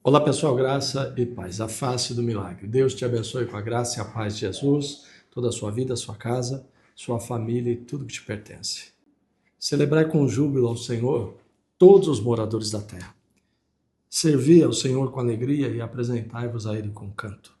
Olá pessoal, graça e paz, a face do milagre. Deus te abençoe com a graça e a paz de Jesus, toda a sua vida, sua casa, sua família e tudo que te pertence. Celebrai com júbilo ao Senhor todos os moradores da terra. Servi ao Senhor com alegria e apresentai-vos a Ele com canto.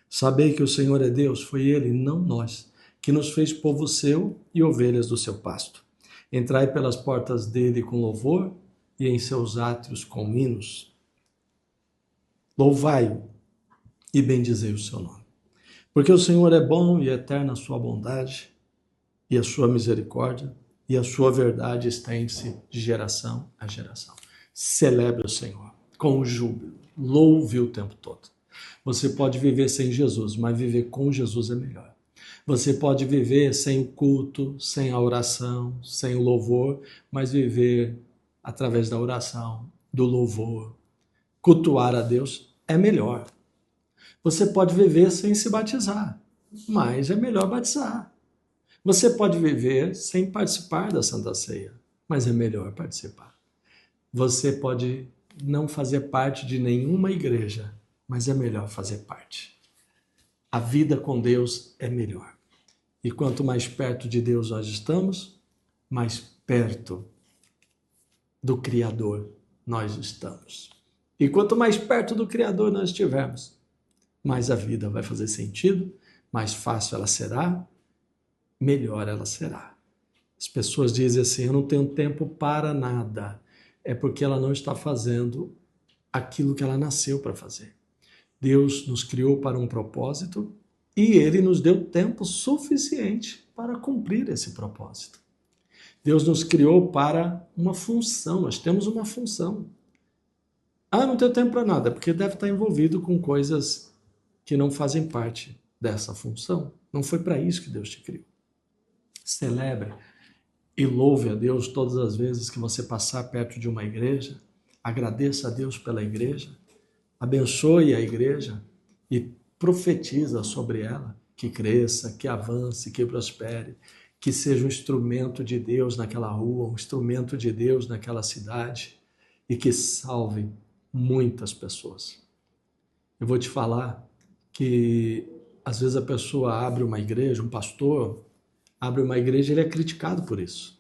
Sabei que o Senhor é Deus, foi Ele, não nós, que nos fez povo seu e ovelhas do seu pasto. Entrai pelas portas dele com louvor e em seus átrios com hinos. Louvai-o e bendizei o seu nome. Porque o Senhor é bom e eterna a sua bondade, e a sua misericórdia, e a sua verdade estende-se de geração a geração. Celebre o Senhor com júbilo, louve o tempo todo. Você pode viver sem Jesus, mas viver com Jesus é melhor. Você pode viver sem o culto, sem a oração, sem o louvor, mas viver através da oração, do louvor, cultuar a Deus é melhor. Você pode viver sem se batizar, mas é melhor batizar. Você pode viver sem participar da Santa Ceia, mas é melhor participar. Você pode não fazer parte de nenhuma igreja, mas é melhor fazer parte. A vida com Deus é melhor. E quanto mais perto de Deus nós estamos, mais perto do Criador nós estamos. E quanto mais perto do Criador nós estivermos, mais a vida vai fazer sentido, mais fácil ela será, melhor ela será. As pessoas dizem assim, eu não tenho tempo para nada. É porque ela não está fazendo aquilo que ela nasceu para fazer. Deus nos criou para um propósito e Ele nos deu tempo suficiente para cumprir esse propósito. Deus nos criou para uma função, nós temos uma função. Não tenho tempo para nada, porque deve estar envolvido com coisas que não fazem parte dessa função. Não foi para isso que Deus te criou. Celebre e louve a Deus todas as vezes que você passar perto de uma igreja. Agradeça a Deus pela igreja. Abençoe a igreja e profetiza sobre ela que cresça, que avance, que prospere, que seja um instrumento de Deus naquela rua, um instrumento de Deus naquela cidade e que salve muitas pessoas. Eu vou te falar que às vezes a pessoa abre uma igreja, um pastor abre uma igreja e ele é criticado por isso.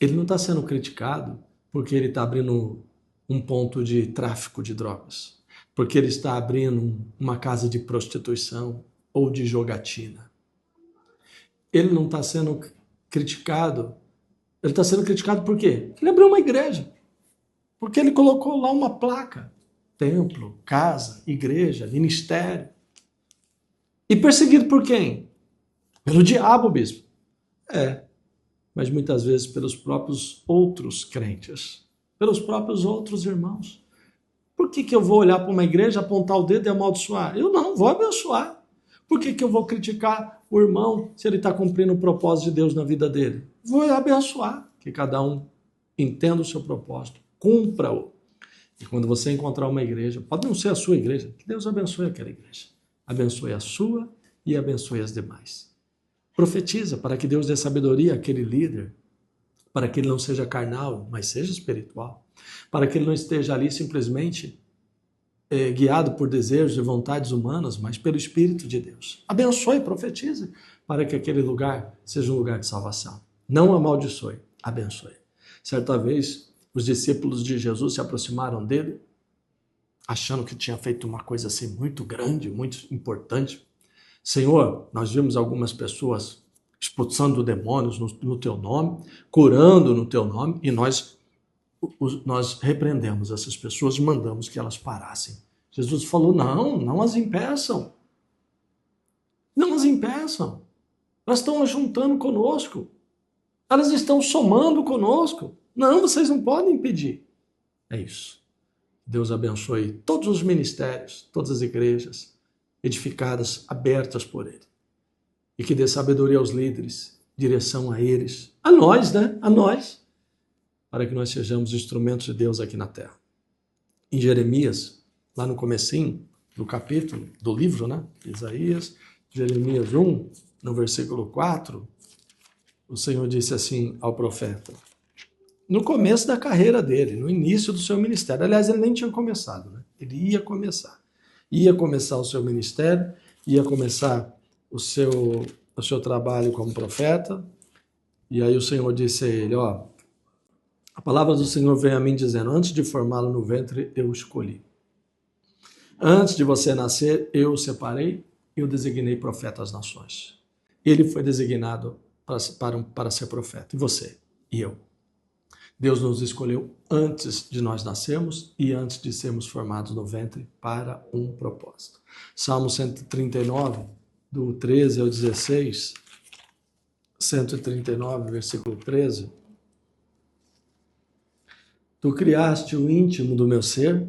Ele não está sendo criticado porque ele está abrindo um ponto de tráfico de drogas, porque ele está abrindo uma casa de prostituição ou de jogatina. Ele não está sendo criticado, ele está sendo criticado por quê? Ele abriu uma igreja. Porque ele colocou lá uma placa, templo, casa, igreja, ministério. E perseguido por quem? Pelo diabo, bispo. Mas muitas vezes pelos próprios outros crentes, pelos próprios outros irmãos. Por que eu vou olhar para uma igreja, apontar o dedo e amaldiçoar? Eu não, vou abençoar. Por que eu vou criticar o irmão se ele está cumprindo o propósito de Deus na vida dele? Vou abençoar, que cada um entenda o seu propósito. Cumpra-o. E quando você encontrar uma igreja, pode não ser a sua igreja, que Deus abençoe aquela igreja. Abençoe a sua e abençoe as demais. Profetiza para que Deus dê sabedoria àquele líder, para que ele não seja carnal, mas seja espiritual. Para que ele não esteja ali simplesmente guiado por desejos e vontades humanas, mas pelo Espírito de Deus. Abençoe, profetize, para que aquele lugar seja um lugar de salvação. Não amaldiçoe, abençoe. Certa vez, os discípulos de Jesus se aproximaram dele, achando que tinha feito uma coisa assim muito grande, muito importante. Senhor, nós vimos algumas pessoas expulsando demônios no teu nome, curando no teu nome, e nós repreendemos essas pessoas e mandamos que elas parassem. Jesus falou, não as impeçam. Não as impeçam. Elas estão juntando conosco. Elas estão somando conosco. Não, vocês não podem impedir. É isso. Deus abençoe todos os ministérios, todas as igrejas edificadas, abertas por Ele. E que dê sabedoria aos líderes, direção a eles, a nós, né? A nós, para que nós sejamos instrumentos de Deus aqui na terra. Em Jeremias, lá no comecinho do capítulo, do livro, né? Isaías, Jeremias 1, no versículo 4, o Senhor disse assim ao profeta, no começo da carreira dele, no início do seu ministério. Aliás, ele nem tinha começado, né? Ele ia começar. Ia começar o seu ministério, ia começar o seu trabalho como profeta. E aí o Senhor disse a ele, ó, a palavra do Senhor veio a mim dizendo, antes de formá-lo no ventre, eu o escolhi. Antes de você nascer, eu o separei, eu designei profeta às nações. Ele foi designado para ser profeta. E você? E eu? Deus nos escolheu antes de nós nascermos e antes de sermos formados no ventre para um propósito. Salmo 139, do 13 ao 16, 139, versículo 13. Tu criaste o íntimo do meu ser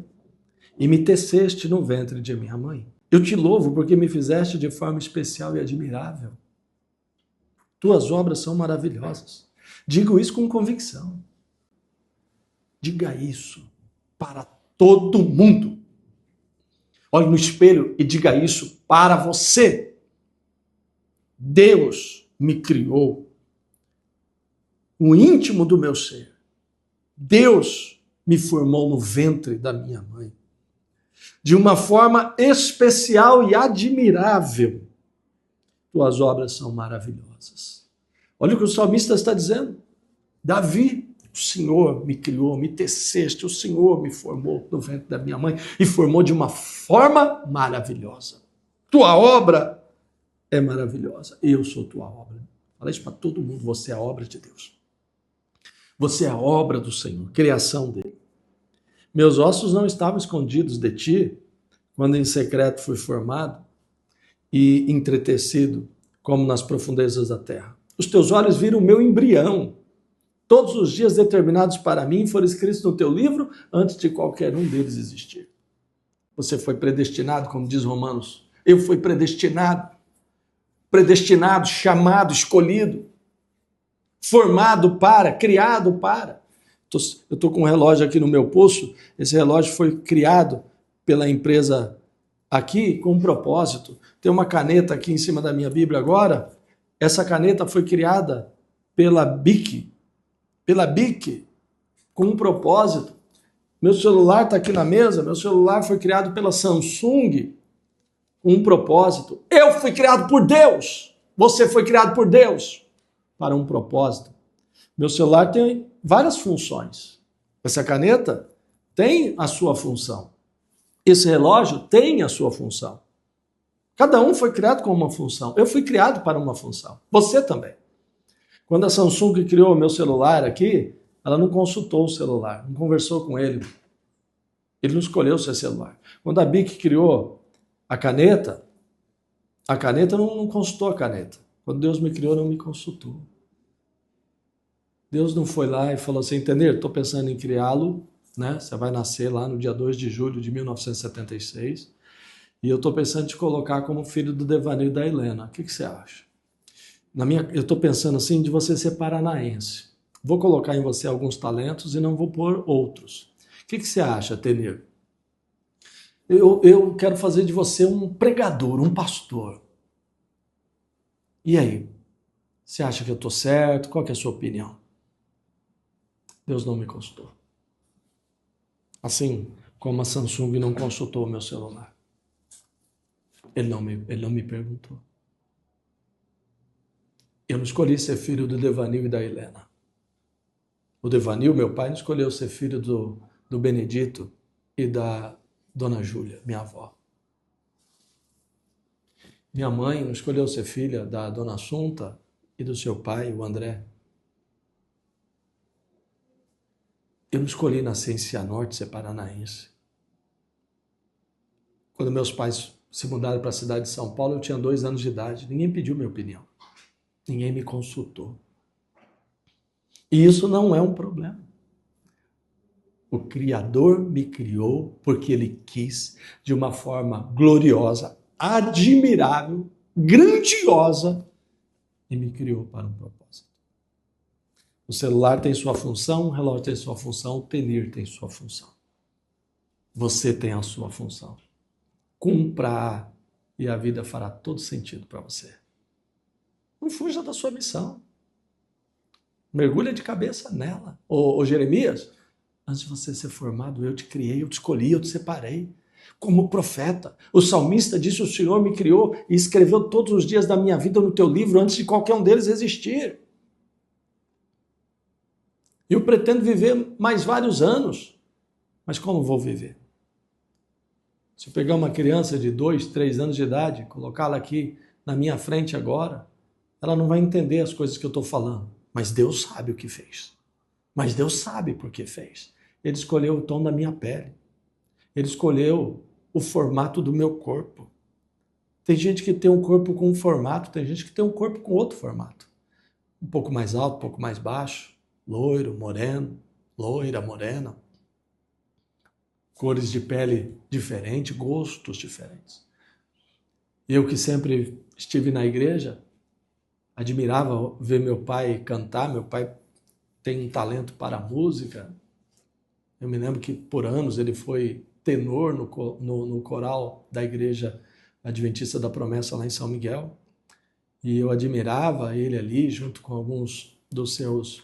e me teceste no ventre de minha mãe. Eu te louvo porque me fizeste de forma especial e admirável. Tuas obras são maravilhosas. Digo isso com convicção. Diga isso para todo mundo. Olhe no espelho e diga isso para você. Deus me criou. O íntimo do meu ser. Deus me formou no ventre da minha mãe. De uma forma especial e admirável. Tuas obras são maravilhosas. Olha o que o salmista está dizendo. Davi, o Senhor me criou, me teceste, o Senhor me formou no ventre da minha mãe e formou de uma forma maravilhosa. Tua obra é maravilhosa. Eu sou tua obra. Fala isso para todo mundo. Você é a obra de Deus. Você é a obra do Senhor, criação dele. Meus ossos não estavam escondidos de ti quando em secreto fui formado e entretecido como nas profundezas da terra. Os teus olhos viram o meu embrião. Todos os dias determinados para mim foram escritos no teu livro antes de qualquer um deles existir. Você foi predestinado, como diz Romanos. Eu fui predestinado, chamado, escolhido, formado para, criado para. Eu estou com um relógio aqui no meu pulso. Esse relógio foi criado pela empresa aqui com um propósito. Tem uma caneta aqui em cima da minha Bíblia agora. Essa caneta foi criada pela Bic, com um propósito. Meu celular está aqui na mesa, meu celular foi criado pela Samsung com um propósito. Eu fui criado por Deus, você foi criado por Deus para um propósito. Meu celular tem várias funções. Essa caneta tem a sua função. Esse relógio tem a sua função. Cada um foi criado com uma função. Eu fui criado para uma função. Você também. Quando a Samsung criou o meu celular aqui, ela não consultou o celular, não conversou com ele. Ele não escolheu o seu celular. Quando a Bic criou a caneta não consultou a caneta. Quando Deus me criou, não me consultou. Deus não foi lá e falou assim, entendeu? Estou pensando em criá-lo, né? Você vai nascer lá no dia 2 de julho de 1976, e eu estou pensando em te colocar como filho do Devanil e da Helena. O que você acha? Eu estou pensando assim de você ser paranaense. Vou colocar em você alguns talentos e não vou pôr outros. O que você acha, Tenir? Eu quero fazer de você um pregador, um pastor. E aí? Você acha que eu estou certo? Qual que é a sua opinião? Deus não me consultou. Assim como a Samsung não consultou o meu celular. Ele não me perguntou. Eu não escolhi ser filho do Devanil e da Helena. O Devanil, meu pai, não escolheu ser filho do Benedito e da Dona Júlia, minha avó. Minha mãe não escolheu ser filha da Dona Assunta e do seu pai, o André. Eu não escolhi nascer em Cianorte, ser paranaense. Quando meus pais se mudaram para a cidade de São Paulo, eu tinha 2 anos de idade. Ninguém pediu minha opinião. Ninguém me consultou. E isso não é um problema. O Criador me criou porque Ele quis, de uma forma gloriosa, admirável, grandiosa, e me criou para um propósito. O celular tem sua função, o relógio tem sua função, o Tenir tem sua função. Você tem a sua função. Cumpra e a vida fará todo sentido para você. Não fuja da sua missão. Mergulha de cabeça nela. Ô Jeremias, antes de você ser formado, eu te criei, eu te escolhi, eu te separei. Como profeta, o salmista disse, o Senhor me criou e escreveu todos os dias da minha vida no teu livro antes de qualquer um deles existir. Eu pretendo viver mais vários anos, mas como vou viver? Se eu pegar uma criança de 2, 3 anos de idade, colocá-la aqui na minha frente agora, ela não vai entender as coisas que eu estou falando, mas Deus sabe o que fez. Mas Deus sabe por que fez. Ele escolheu o tom da minha pele. Ele escolheu o formato do meu corpo. Tem gente que tem um corpo com um formato, tem gente que tem um corpo com outro formato. Um pouco mais alto, um pouco mais baixo, loiro, moreno, loira, morena. Cores de pele diferentes, gostos diferentes. Eu que sempre estive na igreja, admirava ver meu pai cantar. Meu pai tem um talento para a música. Eu me lembro que por anos ele foi tenor no coral da Igreja Adventista da Promessa lá em São Miguel. E eu admirava ele ali, junto com alguns dos seus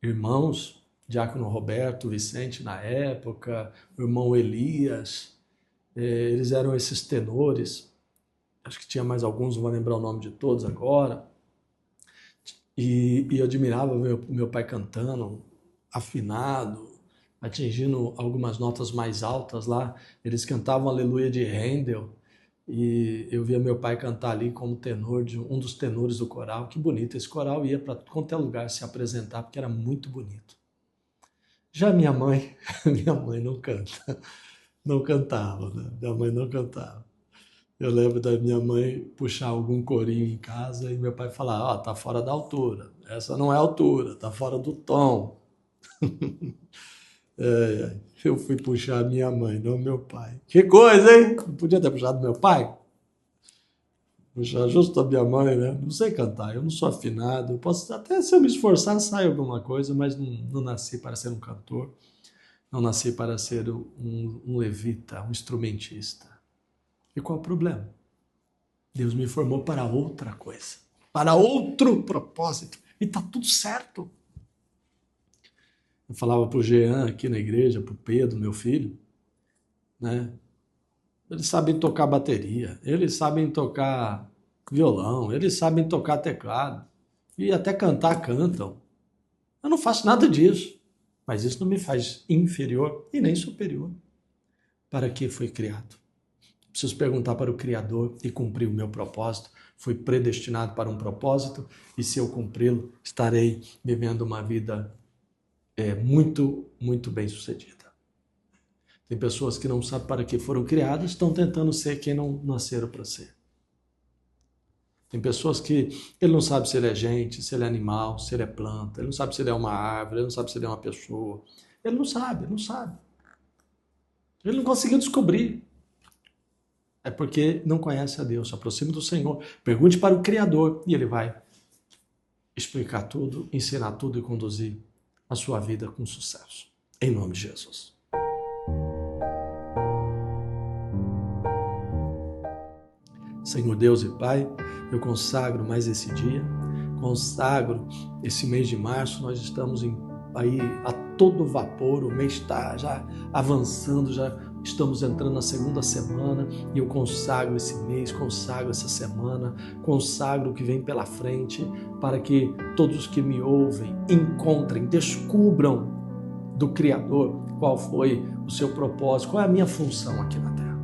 irmãos, Diácono Roberto, Vicente na época, o irmão Elias. Eles eram esses tenores. Acho que tinha mais alguns, não vou lembrar o nome de todos agora. E eu admirava meu pai cantando, afinado, atingindo algumas notas mais altas lá. Eles cantavam Aleluia de Handel, e eu via meu pai cantar ali como tenor, um dos tenores do coral. Que bonito, esse coral ia para qualquer lugar se apresentar, porque era muito bonito. Já minha mãe não canta, não cantava, né? Minha mãe não cantava. Eu lembro da minha mãe puxar algum corinho em casa e meu pai falar, tá fora da altura, essa não é a altura, tá fora do tom. Eu fui puxar a minha mãe, não meu pai. Que coisa, hein? Não podia ter puxado meu pai? Puxar justo a minha mãe, né? Não sei cantar, eu não sou afinado. Eu posso até, se eu me esforçar, sai alguma coisa, mas não nasci para ser um cantor. Não nasci para ser um levita, um instrumentista. E qual é o problema? Deus me formou para outra coisa, para outro propósito. E está tudo certo. Eu falava para o Jean aqui na igreja, para o Pedro, meu filho, né? Eles sabem tocar bateria, eles sabem tocar violão, eles sabem tocar teclado. E até cantar, cantam. Eu não faço nada disso. Mas isso não me faz inferior e nem superior. Para que foi criado? Preciso perguntar para o Criador e cumprir o meu propósito. Fui predestinado para um propósito e se eu cumpri-lo, estarei vivendo uma vida muito, muito bem sucedida. Tem pessoas que não sabem para que foram criadas, estão tentando ser quem não nasceram para ser. Tem pessoas que ele não sabe se ele é gente, se ele é animal, se ele é planta, ele não sabe se ele é uma árvore, ele não sabe se ele é uma pessoa. Ele não sabe, ele não sabe. Ele não conseguiu descobrir. É porque não conhece a Deus. Se aproxime do Senhor, pergunte para o Criador e Ele vai explicar tudo, ensinar tudo e conduzir a sua vida com sucesso. Em nome de Jesus. Senhor Deus e Pai, eu consagro mais esse dia, consagro esse mês de março. Nós estamos aí a todo vapor, o mês está já avançando, já estamos entrando na segunda semana e eu consagro esse mês, consagro essa semana, consagro o que vem pela frente, para que todos que me ouvem encontrem, descubram do Criador qual foi o seu propósito, qual é a minha função aqui na Terra.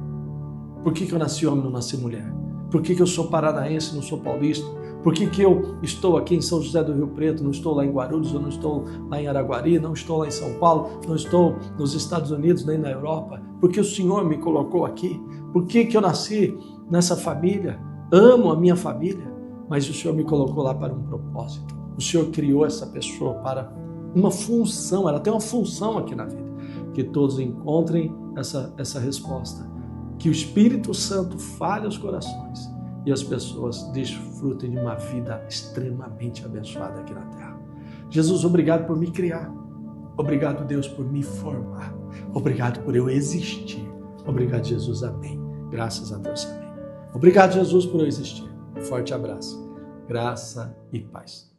Por que eu nasci homem e não nasci mulher? Por que eu sou paranaense e não sou paulista? Por que eu estou aqui em São José do Rio Preto, não estou lá em Guarulhos, eu não estou lá em Araguari, não estou lá em São Paulo, não estou nos Estados Unidos nem na Europa? Por que o Senhor me colocou aqui? Por que eu nasci nessa família? Amo a minha família, mas o Senhor me colocou lá para um propósito. O Senhor criou essa pessoa para uma função, ela tem uma função aqui na vida. Que todos encontrem essa resposta. Que o Espírito Santo fale aos corações e as pessoas desfrutem de uma vida extremamente abençoada aqui na Terra. Jesus, obrigado por me criar. Obrigado, Deus, por me formar. Obrigado por eu existir. Obrigado, Jesus. Amém. Graças a Deus. Amém. Obrigado, Jesus, por eu existir. Forte abraço. Graça e paz.